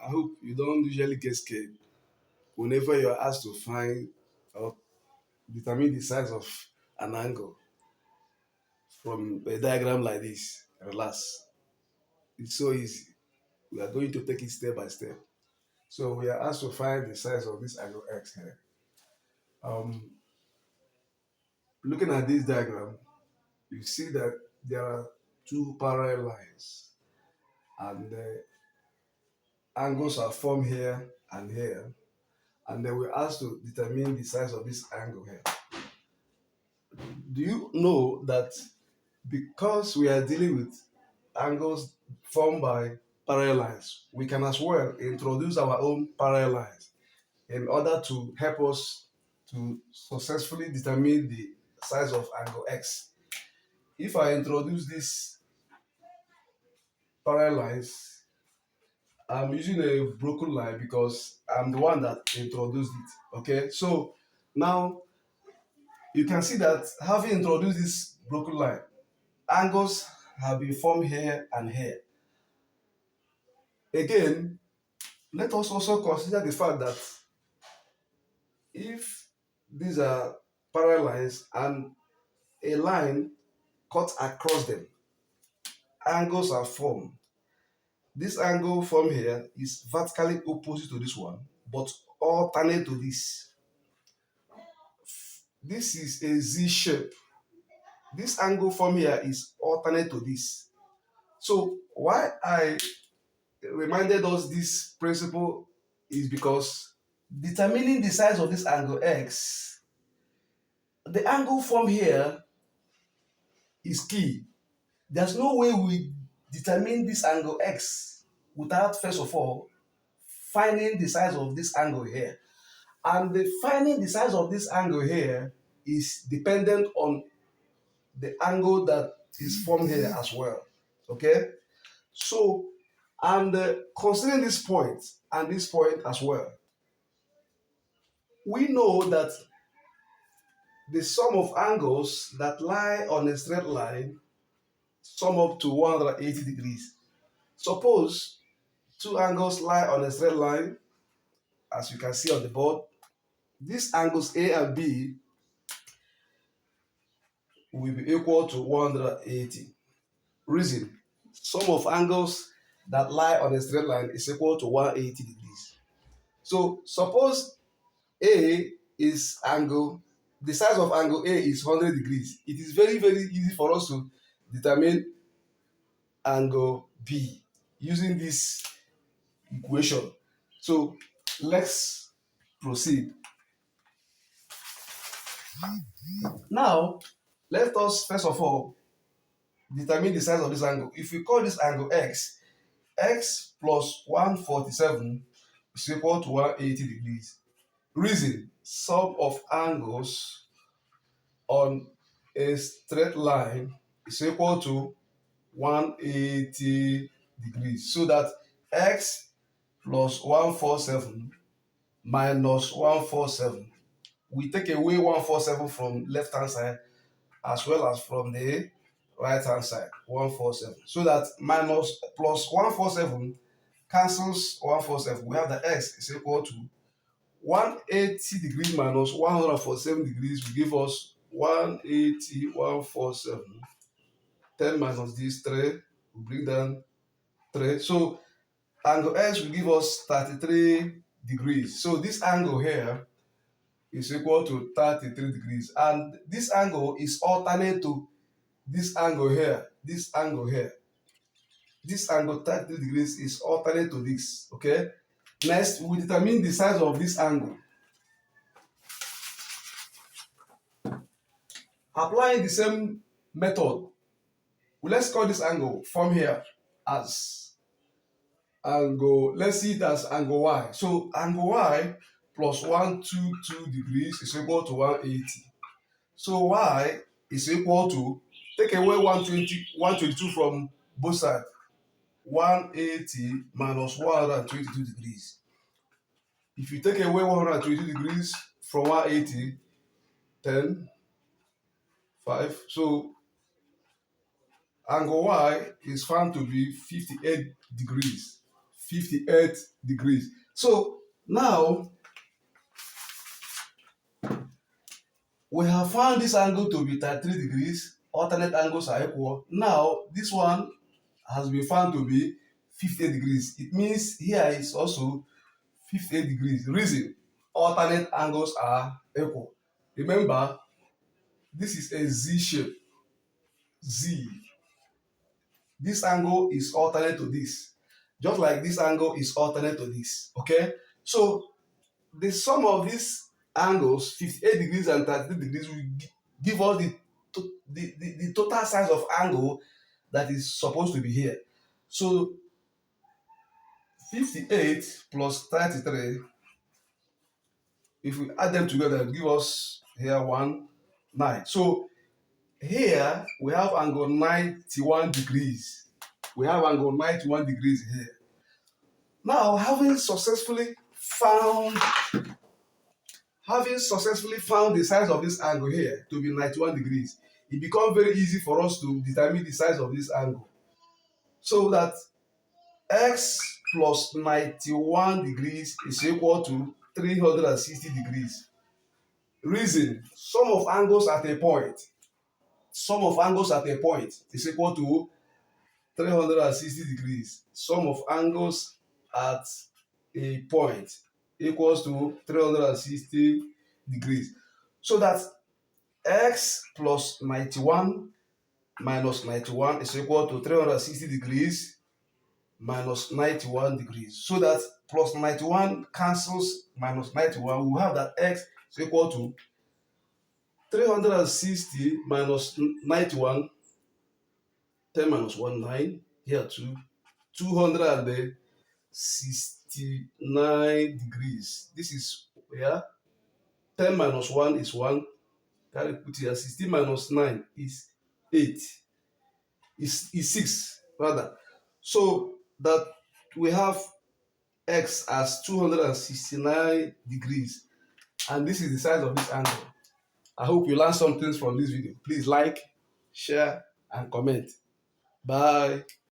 I hope you don't usually get scared whenever you're asked to find or determine the size of an angle from a diagram like this. Relax. It's so easy. We are going to take it step by step. So we are asked to find the size of this angle x here. Um, Looking at this diagram, you see that there are two parallel lines and the angles are formed here and here. And then we're asked to determine the size of this angle here. Do you know that because we are dealing with angles formed by parallel lines, we can as well introduce our own parallel lines in order to help us to successfully determine the size of angle x. If I introduce these parallel lines, I'm using a broken line because I'm the one that introduced it. Okay, so now you can see that having introduced this broken line, angles have been formed here and here. Again, let us also consider the fact that if these are parallel lines and a line cuts across them, angles are formed. This angle formed here is vertically opposite to this one, but alternate to this. This is a Z shape. This angle formed here is alternate to this. So why I reminded us this principle is because determining the size of this angle x, the angle formed here is key. There's no way we determine this angle x without first of all finding the size of this angle here. And the finding the size of this angle here is dependent on the angle that is formed here as well. Okay? So, and considering this point and this point as well, we know that the sum of angles that lie on a straight line sum up to 180 degrees. Suppose two angles lie on a straight line, as you can see on the board. These angles A and B will be equal to 180. Reason, sum of angles that lie on a straight line is equal to 180 degrees. So suppose A is angle, the size of angle A is 100 degrees. It is very, very easy for us to determine angle B using this equation. So let's proceed. Now, let us first of all determine the size of this angle. If we call this angle x, x plus 147 is equal to 180 degrees. Reason, sum of angles on a straight line is equal to 180 degrees. So that x plus 147 minus 147. We take away 147 from left hand side as well as from the right hand side, 147. So that minus plus 147 cancels 147. We have that x is equal to 180 degrees minus 147 degrees will give us 180, 147. 10 minus this 3 will bring down 3. So angle x will give us 33 degrees. So this angle here is equal to 33 degrees. And this angle is alternate to this angle here, this angle here. This angle 33 degrees is alternate to this. Okay. Next, we determine the size of this angle. Applying the same method, well, let's call this angle from here as angle, let's see it as angle y. So angle y plus 122 degrees is equal to 180. So y is equal to, take away 120, 122 from both sides, 180 minus 122 degrees. If you take away 122 degrees from 180, 10, 5. So angle y is found to be 58 degrees. 58 degrees. So now we have found this angle to be 33 degrees. Alternate angles are equal. Now this one has been found to be 58 degrees. It means here is also 58 degrees. Reason, alternate angles are equal. Remember, this is a Z shape. Z. This angle is alternate to this. Just like this angle is alternate to this. Okay? So the sum of these angles, 58 degrees and 33 degrees, will give us the total size of angle that is supposed to be here. So 58 plus 33, if we add them together, it give us here 9. So here we have angle 91 degrees. We have angle 91 degrees here. Now, having successfully found the size of this angle here to be 91 degrees, it becomes very easy for us to determine the size of this angle. So that x plus 91 degrees is equal to 360 degrees. Reason, sum of angles at a point is equal to 360 degrees. Sum of angles at a point equals to 360 degrees. So that x plus 91 minus 91 is equal to 360 degrees minus 91 degrees. So that plus 91 cancels minus 91. We will have that x is equal to 360 minus 91, 10 minus 1, 9, here 269 degrees. This is where 10 minus 1 is 1. Can you put here? 16 minus 9 is 8. Is 6, rather. So that we have x as 269 degrees. And this is the size of this angle. I hope you learned some things from this video. Please like, share, and comment. Bye.